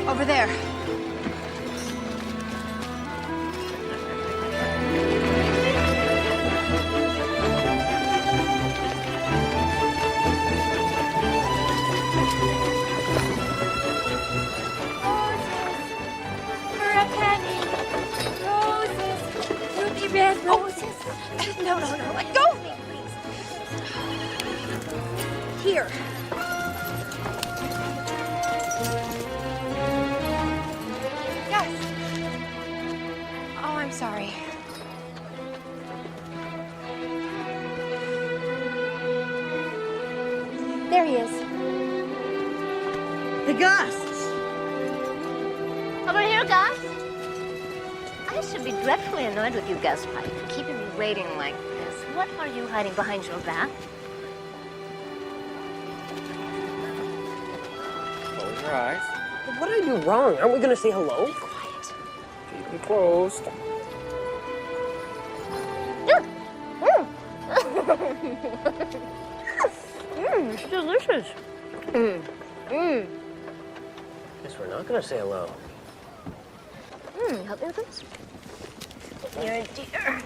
Over there. Red roses. No, let go of me, please. Here. Gus. Oh, I'm sorry. There he is. Hey, Gus. Over here, Gus. I should be dreadfully annoyed with you, Gus Pike, for keeping me waiting like this. What are you hiding behind your back? Close your eyes. What did I do wrong? Aren't we going to say hello? Quiet. Keep them closed. It's delicious. Guess we're not going to say hello. Help me with this? You're a dear.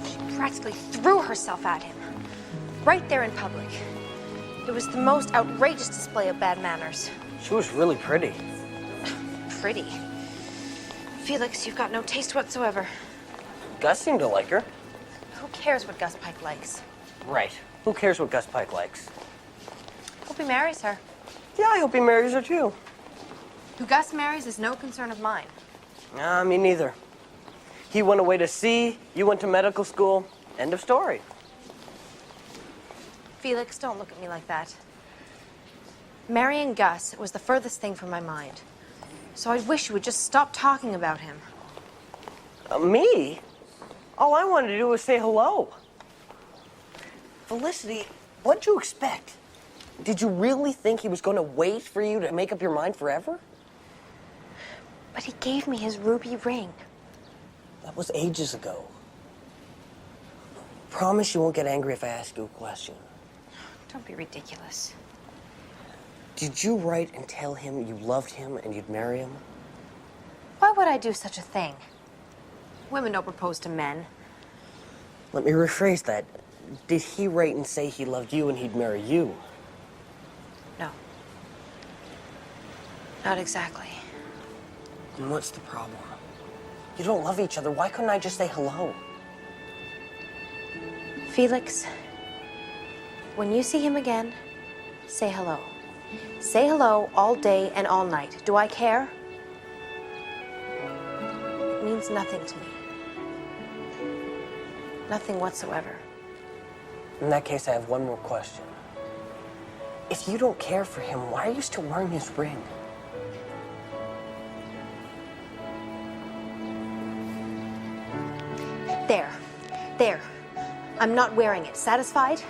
She practically threw herself at him. Right there in public. It was the most outrageous display of bad manners. She was really pretty. Pretty. Felix, you've got no taste whatsoever. Gus seemed to like her. Who cares what Gus Pike likes? Right. Who cares what Gus Pike likes? Hope he marries her. Yeah, I hope he marries her, too. Who Gus marries is no concern of mine. Me neither. He went away to sea, you went to medical school. End of story. Felix, don't look at me like that. Marrying Gus was the furthest thing from my mind. So I wish you would just stop talking about him. Me? All I wanted to do was say hello. Felicity, what'd you expect? Did you really think he was going to wait for you to make up your mind forever? But he gave me his ruby ring. That was ages ago. Promise you won't get angry if I ask you a question. Don't be ridiculous. Did you write and tell him you loved him and you'd marry him? Why would I do such a thing? Women don't propose to men. Let me rephrase that. Did he write and say he loved you and he'd marry you? No. Not exactly. Then what's the problem? You don't love each other. Why couldn't I just say hello? Felix, when you see him again, say hello. Say hello all day and all night. Do I care? It means nothing to me. Nothing whatsoever. In that case, I have one more question. If you don't care for him, why are you still wearing his ring? There. I'm not wearing it. Satisfied?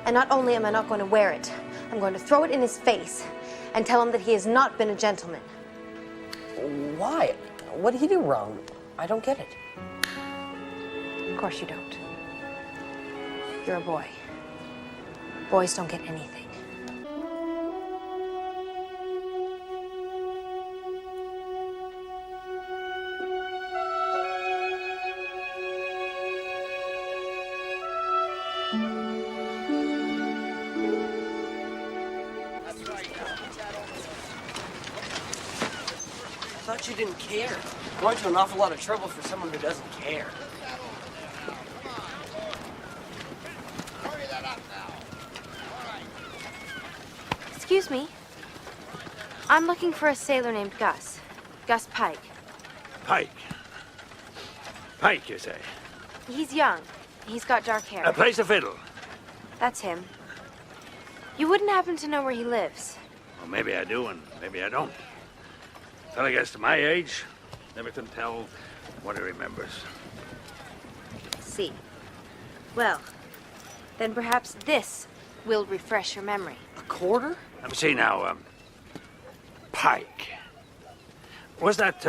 And not only am I not going to wear it, I'm going to throw it in his face and tell him that he has not been a gentleman. Why? What did he do wrong? I don't get it. Of course you don't. You're a boy. Boys don't get anything. I thought you didn't care. Going to an awful lot of trouble for someone who doesn't care. Excuse me. I'm looking for a sailor named Gus. Gus Pike. Pike. Pike, you say? He's young. He's got dark hair. Plays the fiddle. That's him. You wouldn't happen to know where he lives? Well, maybe I do and maybe I don't. Till he gets to my age, never can tell what he remembers. See. Well, then perhaps this will refresh your memory. A quarter? Let me see now, Pike. Was that,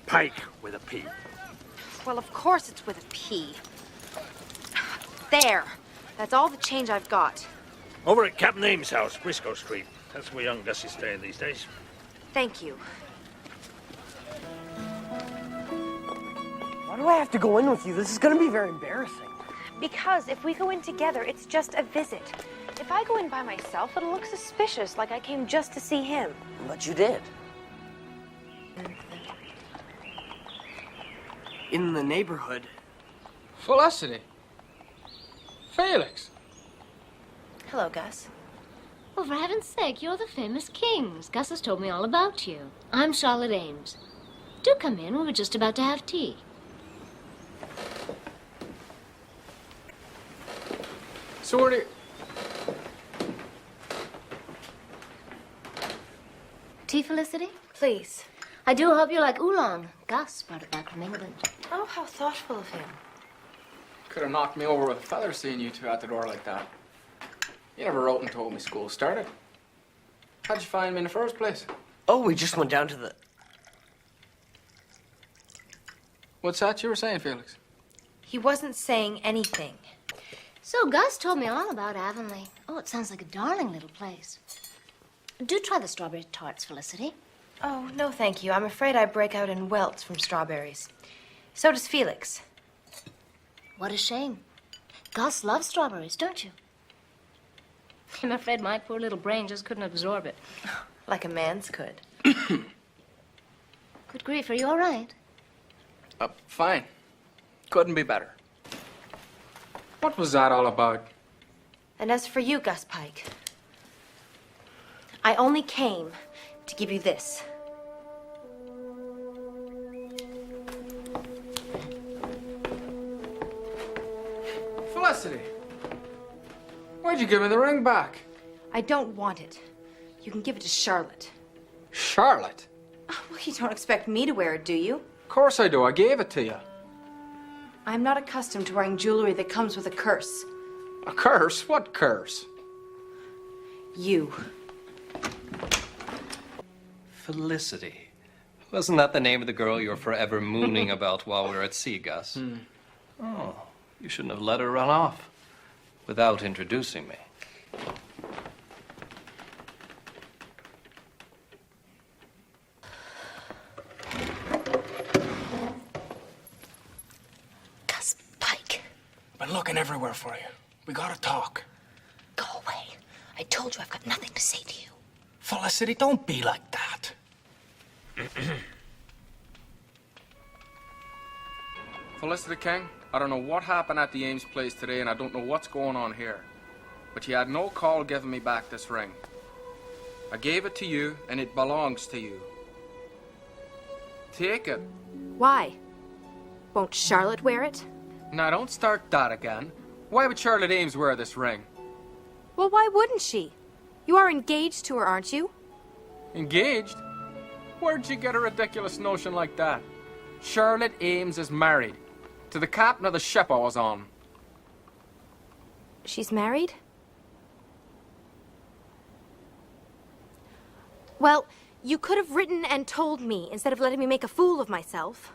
Pike with a P? Well, of course it's with a P. There. That's all the change I've got. Over at Captain Ames' house, Briscoe Street. That's where young Gus is staying these days. Thank you. Why do I have to go in with you? This is gonna be very embarrassing. Because if we go in together, it's just a visit. If I go in by myself, it'll look suspicious, like I came just to see him. But you did. In the neighborhood. Felicity. Felix. Hello, Gus. Well, for heaven's sake, you're the famous Kings. Gus has told me all about you. I'm Charlotte Ames. Do come in. We were just about to have tea. So are they... Tea, Felicity? Please. I do hope you like oolong. Gus brought it back from England. Oh, how thoughtful of him. Could have knocked me over with a feather seeing you two at the door like that. You never wrote and told me school started. How'd you find me in the first place? Oh, we just went down to the... What's that you were saying, Felix? He wasn't saying anything. So Gus told me all about Avonlea. Oh, it sounds like a darling little place. Do try the strawberry tarts, Felicity. Oh, no, thank you. I'm afraid I break out in welts from strawberries. So does Felix. What a shame. Gus loves strawberries, don't you? I'm afraid my poor little brain just couldn't absorb it. Like a man's could. Good grief, are you all right? Fine. Couldn't be better. What was that all about? And as for you, Gus Pike, I only came to give you this. Felicity. Why'd you give me the ring back? I don't want it. You can give it to Charlotte. Charlotte? Well, you don't expect me to wear it, do you? Of course I do. I gave it to you. I'm not accustomed to wearing jewelry that comes with a curse. A curse? What curse? You. Felicity. Wasn't that the name of the girl you were forever mooning about while we were at sea, Gus? Oh, you shouldn't have let her run off without introducing me. Gus Pike. Been looking everywhere for you. We gotta talk. Go away. I told you I've got nothing to say to you. Felicity, don't be like that. Felicity King, I don't know what happened at the Ames place today, and I don't know what's going on here. But you had no call giving me back this ring. I gave it to you, and it belongs to you. Take it. Why? Won't Charlotte wear it? Now, don't start that again. Why would Charlotte Ames wear this ring? Well, why wouldn't she? You are engaged to her, aren't you? Engaged? Where'd you get a ridiculous notion like that? Charlotte Ames is married to the captain of the ship I was on. She's married? Well, you could have written and told me instead of letting me make a fool of myself.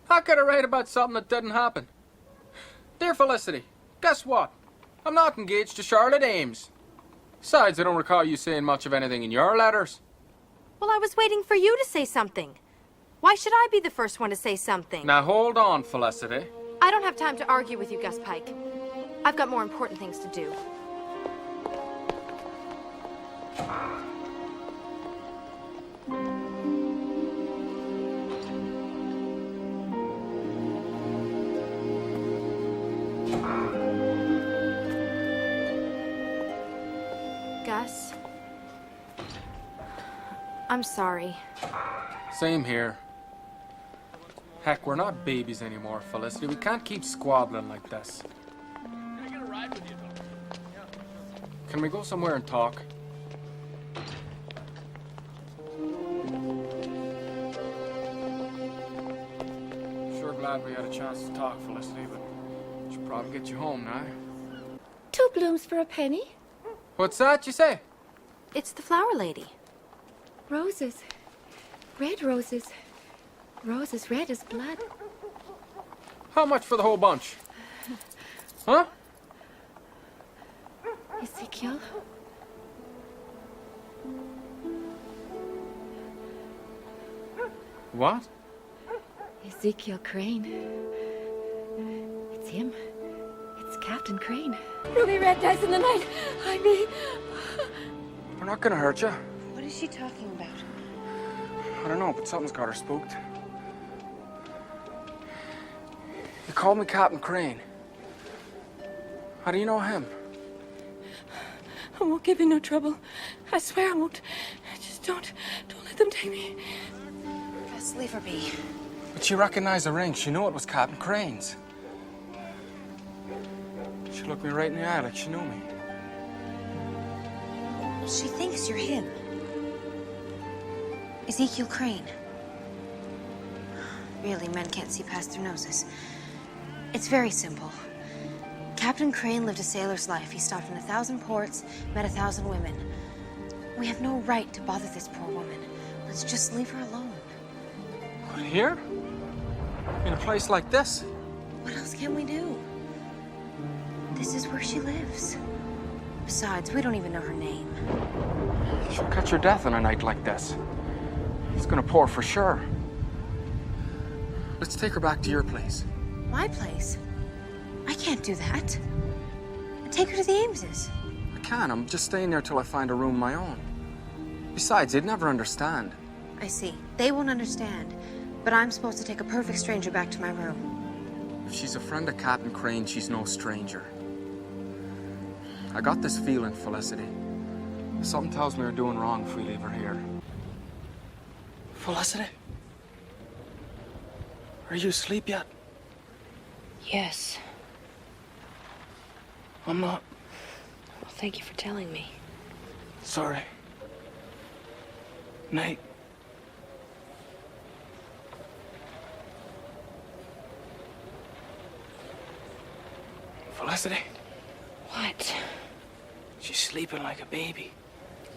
How could I write about something that didn't happen? Dear Felicity, guess what? I'm not engaged to Charlotte Ames. Besides, I don't recall you saying much of anything in your letters. Well, I was waiting for you to say something. Why should I be the first one to say something? Now hold on, Felicity. I don't have time to argue with you, Gus Pike. I've got more important things to do. Gus, I'm sorry. Same here. Heck, we're not babies anymore, Felicity. We can't keep squabbling like this. Can we go somewhere and talk? Sure glad we had a chance to talk, Felicity, but should probably get you home now. 2 blooms for a penny. What's that you say? It's the flower lady. Roses. Red roses. Roses red as blood. How much for the whole bunch? Huh? Ezekiel? What? Ezekiel Crane. It's him. It's Captain Crane. Ruby red dice in the night. They're not gonna hurt you. What is she talking about? I don't know, but something's got her spooked. You called me Captain Crane. How do you know him? I won't give you no trouble. I swear I won't. Just don't let them take me. Just leave her be. But she recognized the ring. She knew it was Captain Crane's. She looked me right in the eye like she knew me. Well, she thinks you're him. Ezekiel Crane. Really, men can't see past their noses. It's very simple. Captain Crane lived a sailor's life. He stopped in 1,000 ports, met 1,000 women. We have no right to bother this poor woman. Let's just leave her alone. What, here? In a place like this? What else can we do? This is where she lives. Besides, we don't even know her name. She'll catch her death on a night like this. It's gonna pour for sure. Let's take her back to your place. My place? I can't do that. Take her to the Ameses. I can. I'm just staying there till I find a room of my own. Besides, they'd never understand. I see. They won't understand. But I'm supposed to take a perfect stranger back to my room. If she's a friend of Captain Crane, she's no stranger. I got this feeling, Felicity. Something tells me we're doing wrong if we leave her here. Felicity? Are you asleep yet? Yes. I'm not. Well, thank you for telling me. Sorry. Nate. Felicity? What? She's sleeping like a baby.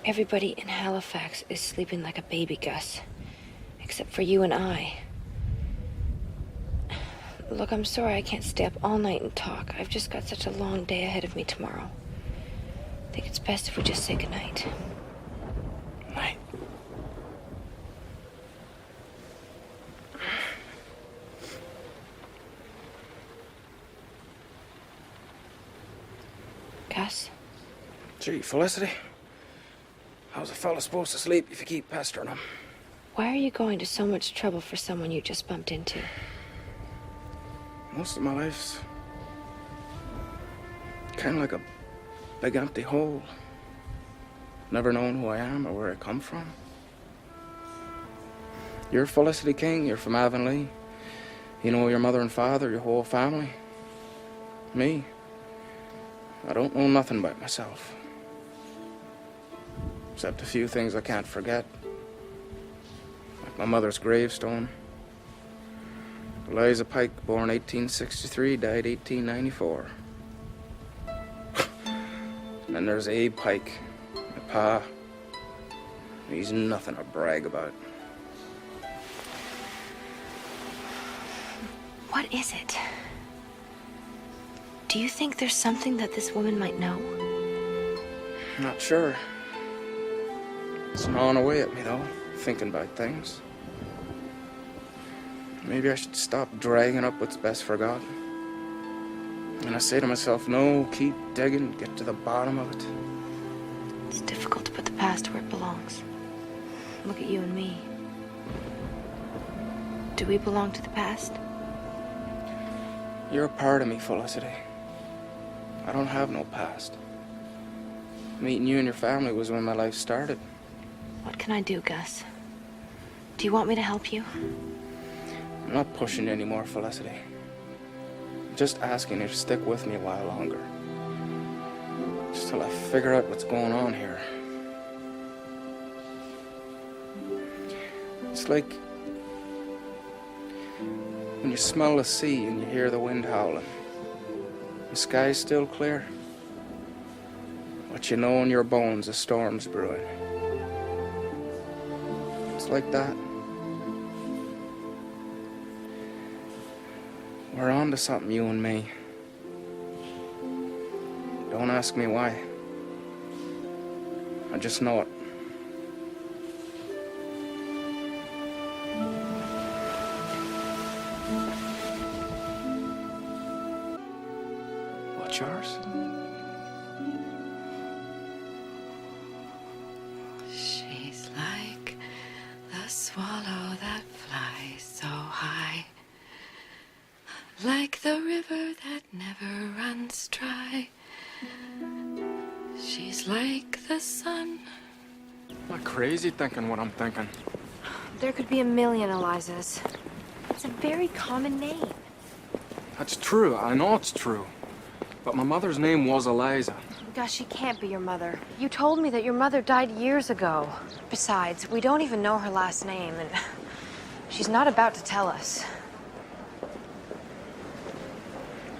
Everybody in Halifax is sleeping like a baby, Gus. Except for you and I. Look, I'm sorry I can't stay up all night and talk. I've just got such a long day ahead of me tomorrow. I think it's best if we just say goodnight. Night. Gus? Gee, Felicity. How's a fella supposed to sleep if you keep pestering him? Why are you going to so much trouble for someone you just bumped into? Most of my life's kind of like a big empty hole. Never known who I am or where I come from. You're Felicity King, you're from Avonlea. You know your mother and father, your whole family. Me, I don't know nothing about myself. Except a few things I can't forget. Like my mother's gravestone. Eliza Pike, born 1863, died 1894. And then there's Abe Pike, my pa. He's nothing to brag about. What is it? Do you think there's something that this woman might know? Not sure. It's gnawing away at me, though, thinking about things. Maybe I should stop dragging up what's best for God. And I say to myself, no, keep digging, get to the bottom of it. It's difficult to put the past where it belongs. Look at you and me. Do we belong to the past? You're a part of me, Felicity. I don't have no past. Meeting you and your family was when my life started. What can I do, Gus? Do you want me to help you? I'm not pushing you anymore, Felicity. I'm just asking you to stick with me a while longer. Just till I figure out what's going on here. It's like when you smell the sea and you hear the wind howling. The sky's still clear, but you know in your bones a storm's brewing. It's like that. We're on to something, you and me. Don't ask me why. I just know it. What's yours? She's like the swallow that flies so high, like the river that never runs dry. She's like the sun. Am I crazy thinking what I'm thinking? There could be a million Elizas. It's a very common name. That's true. I know it's true. But my mother's name was Eliza. Gosh, she can't be your mother. You told me that your mother died years ago. Besides, we don't even know her last name, and she's not about to tell us.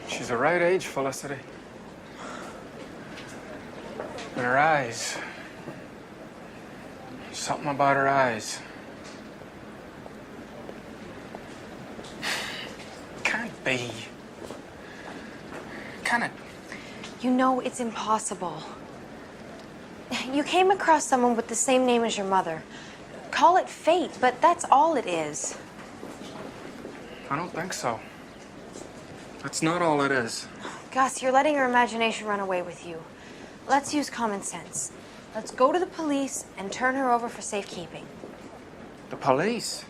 She's the right age, Felicity. But her eyes. Something about her eyes. Can't be. Can it? You know it's impossible. You came across someone with the same name as your mother. Call it fate, but that's all it is. I don't think so. That's not all it is. Gus, you're letting your imagination run away with you. Let's use common sense. Let's go to the police and turn her over for safekeeping. The police?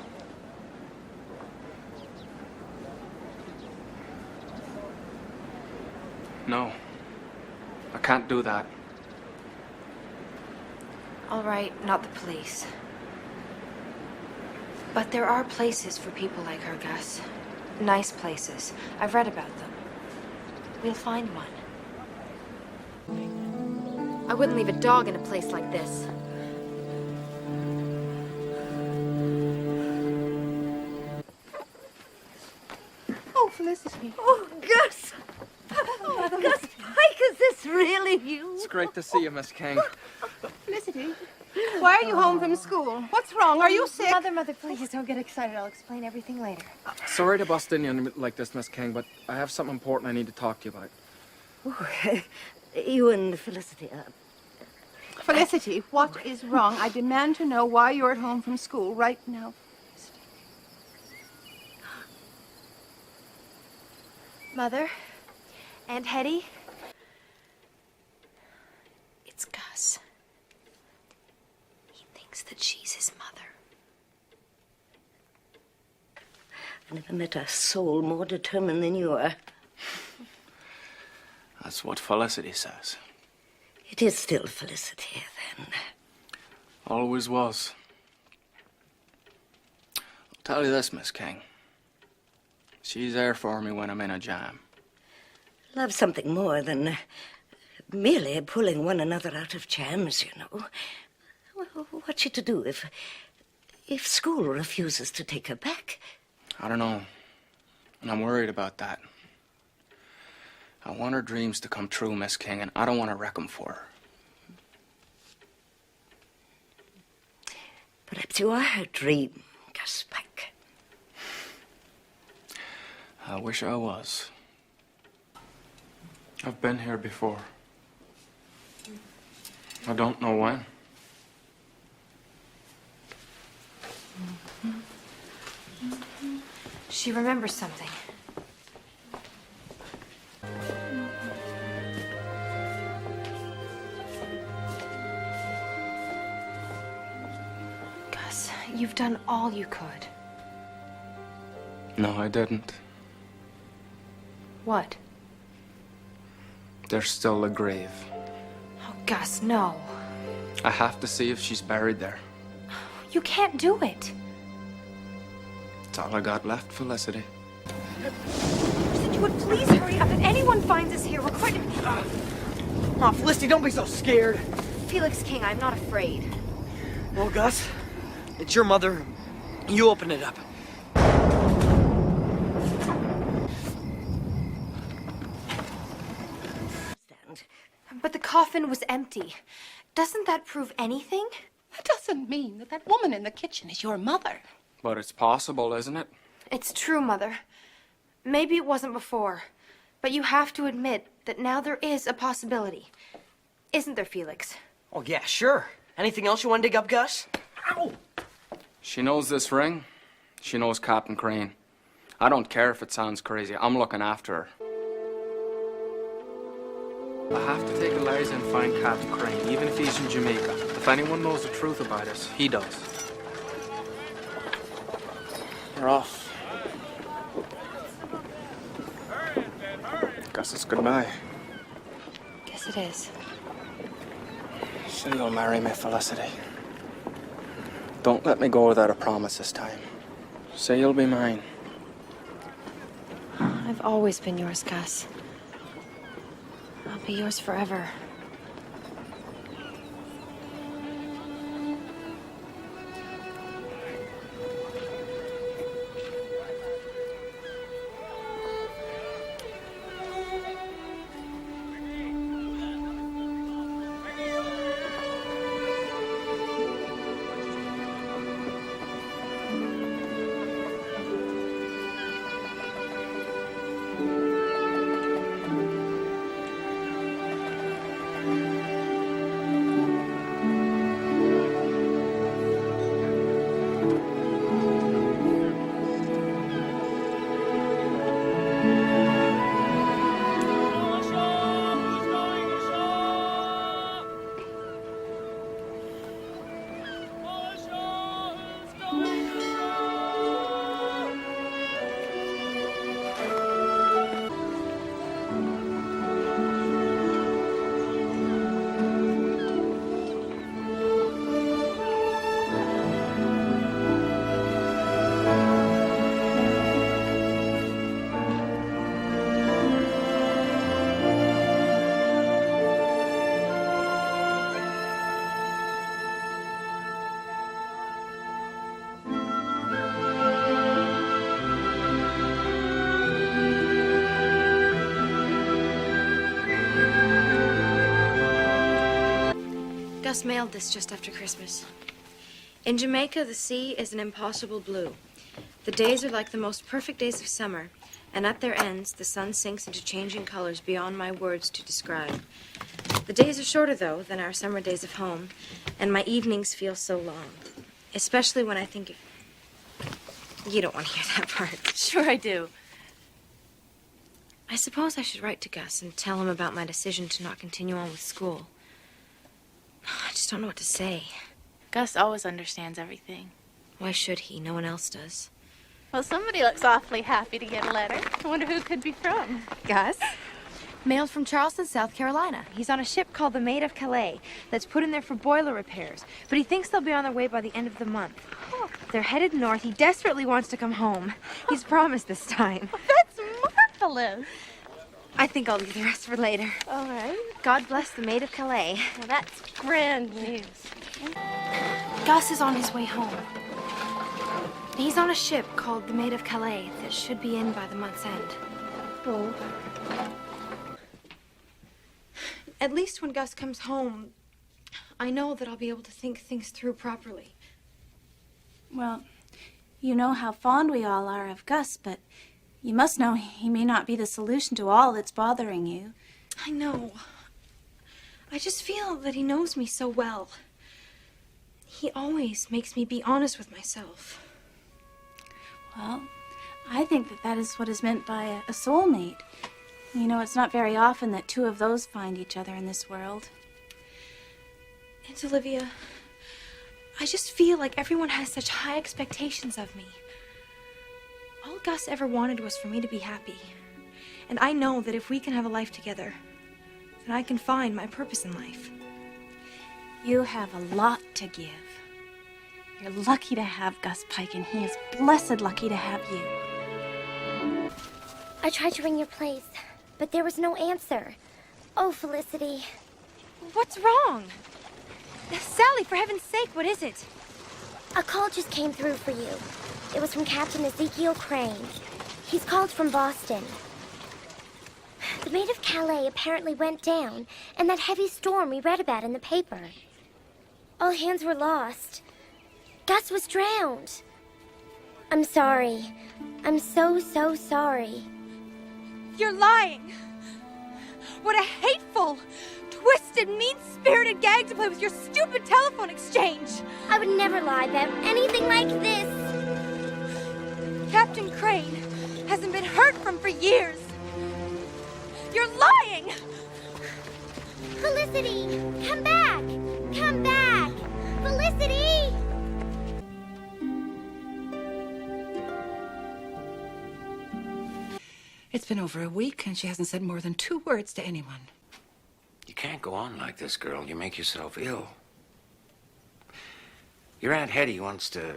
No. I can't do that. All right, not the police. But there are places for people like her, Gus. Nice places. I've read about them. We'll find one. I wouldn't leave a dog in a place like this. Oh, Felicity. Oh, Gus! Oh, Gus Pike, is this really you? It's great to see you, Miss King. Felicity, why are you home from school? What's wrong? Are you sick? Mother, please don't get excited. I'll explain everything later. Sorry to bust in like this, Miss King, but I have something important I need to talk to you about. Oh, you and Felicity are... Felicity, what is wrong? I demand to know why you're at home from school right now. Mother, Aunt Hetty, it's Gus. He thinks that she's his mother. I never met a soul more determined than you are. That's what Felicity says. It is still Felicity, then. Always was. I'll tell you this, Miss King. She's there for me when I'm in a jam. Love's something more than merely pulling one another out of jams, you know. Well, what's she to do if school refuses to take her back? I don't know. And I'm worried about that. I want her dreams to come true, Miss King, and I don't want to wreck them for her. Perhaps you are her dream, Gus Pike. I wish I was. I've been here before. I don't know when. She remembers something. Gus, you've done all you could. No, I didn't. What? There's still a grave. Oh, Gus, no. I have to see if she's buried there. You can't do it. It's all I got left, Felicity. Said you would please hurry up. If anyone finds us here, we're going to... Oh, Felicity, don't be so scared. Felix King, I'm not afraid. Well, Gus, it's your mother. You open it up. But the coffin was empty. Doesn't that prove anything? That doesn't mean that that woman in the kitchen is your mother. But it's possible, isn't it? It's true, Mother. Maybe it wasn't before, but you have to admit that now there is a possibility. Isn't there, Felix? Oh, yeah, sure. Anything else you want to dig up, Gus? Ow! She knows this ring. She knows Captain Crane. I don't care if it sounds crazy. I'm looking after her. I have to take Eliza and find Captain Crane, even if he's in Jamaica. If anyone knows the truth about us, he does. We're off. Guess it's goodbye. Guess it is. Say you'll marry me, Felicity. Don't let me go without a promise this time. Say you'll be mine. I've always been yours, Gus. I'll be yours forever. Gus mailed this just after Christmas. In Jamaica, the sea is an impossible blue. The days are like the most perfect days of summer, and at their ends, the sun sinks into changing colors beyond my words to describe. The days are shorter, though, than our summer days of home, and my evenings feel so long, especially when I think of... You don't want to hear that part. Sure I do. I suppose I should write to Gus and tell him about my decision to not continue on with school. I just don't know what to say. Gus always understands everything. Why should he? No one else does. Well, somebody looks awfully happy to get a letter. I wonder who it could be from. Gus? Mailed from Charleston, South Carolina. He's on a ship called the Maid of Calais that's put in there for boiler repairs. But he thinks they'll be on their way by the end of the month. Oh. They're headed north. He desperately wants to come home. He's promised this time. That's marvelous. I think I'll leave the rest for later. All right. God bless the Maid of Calais. Well, that's grand news. Gus is on his way home. He's on a ship called the Maid of Calais that should be in by the month's end. Oh. At least when Gus comes home, I know that I'll be able to think things through properly. Well, you know how fond we all are of Gus, but you must know he may not be the solution to all that's bothering you. I know. I just feel that he knows me so well. He always makes me be honest with myself. Well, I think that is what is meant by a soulmate. You know, it's not very often that two of those find each other in this world. Aunt Olivia, I just feel like everyone has such high expectations of me. All Gus ever wanted was for me to be happy. And I know that if we can have a life together, then I can find my purpose in life. You have a lot to give. You're lucky to have Gus Pike, and he is blessed lucky to have you. I tried to ring your place, but there was no answer. Oh, Felicity. What's wrong? Sally, for heaven's sake, what is it? A call just came through for you. It was from Captain Ezekiel Crane. He's called from Boston. The Maid of Calais apparently went down, and that heavy storm we read about in the paper. All hands were lost. Gus was drowned. I'm sorry. I'm so sorry. You're lying. What a hateful, twisted, mean-spirited gag to play with your stupid telephone exchange. I would never lie about anything like this. Captain Crane hasn't been heard from for years. You're lying! Felicity, come back! Come back! Felicity! It's been over a week, and she hasn't said more than 2 words to anyone. You can't go on like this, girl. You make yourself ill. Your Aunt Hetty wants to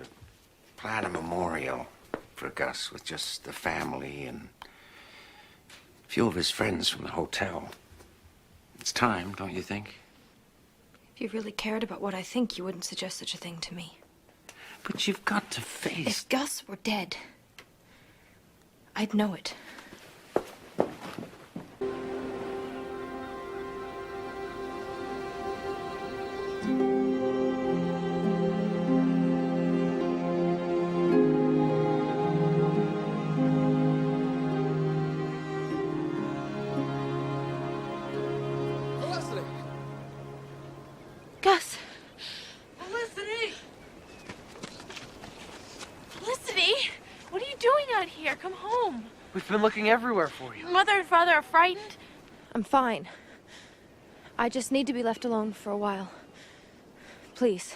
plan a memorial for Gus with just the family and a few of his friends from the hotel. It's time, don't you think? If you really cared about what I think, you wouldn't suggest such a thing to me. But you've got to face... If Gus were dead, I'd know it. Gus! Felicity! Felicity! What are you doing out here? Come home. We've been looking everywhere for you. Mother and father are frightened. I'm fine. I just need to be left alone for a while. Please.